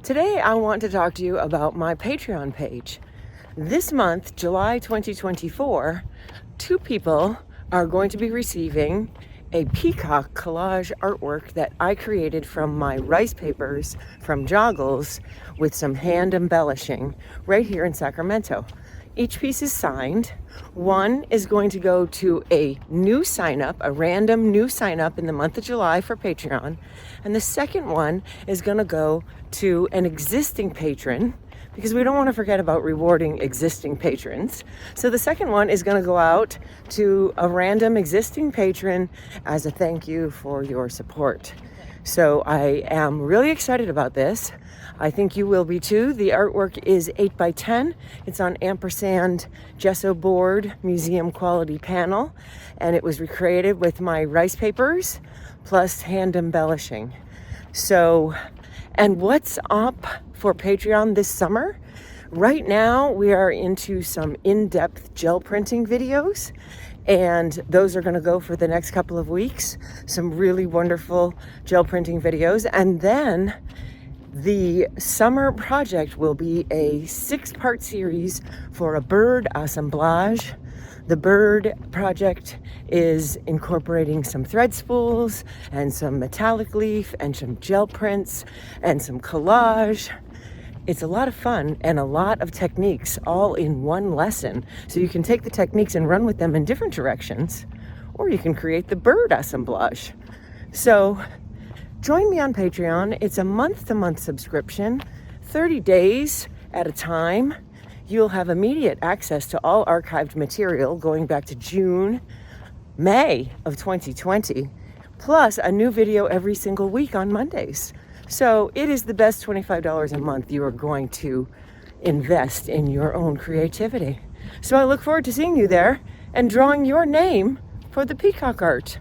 Today I want to talk to you about my Patreon page. This month, July 2024, two people are going to be receiving a Peacock collage artwork that I created from my rice papers from Joggles with some hand embellishing right here in Sacramento. Each piece is signed. One is going to go to a new sign up, a random new sign up in the month of July for Patreon. And the second one is going to go to an existing patron because we don't want to forget about rewarding existing patrons. So the second one is going to go out to a random existing patron as a thank you for your support. So I am really excited about this. I think you will be too. The artwork is 8x10. It's on ampersand gesso board, museum quality panel, and it was recreated with my rice papers plus hand embellishing. So, and what's up for Patreon this summer? Right now, we are into some in-depth gel printing videos, and those are going to go for the next couple of weeks. Some really wonderful gel printing videos. And then the summer project will be a 6-part series for a bird assemblage. The bird project is incorporating some thread spools and some metallic leaf and some gel prints and some collage. It's a lot of fun and a lot of techniques all in one lesson. So you can take the techniques and run with them in different directions, or you can create the bird assemblage. So join me on Patreon. It's a month-to-month subscription, 30 days at a time. You'll have immediate access to all archived material going back to May of 2020, plus a new video every single week on Mondays. So it is the best $25 a month you are going to invest in your own creativity. So I look forward to seeing you there and drawing your name for the Peacock art.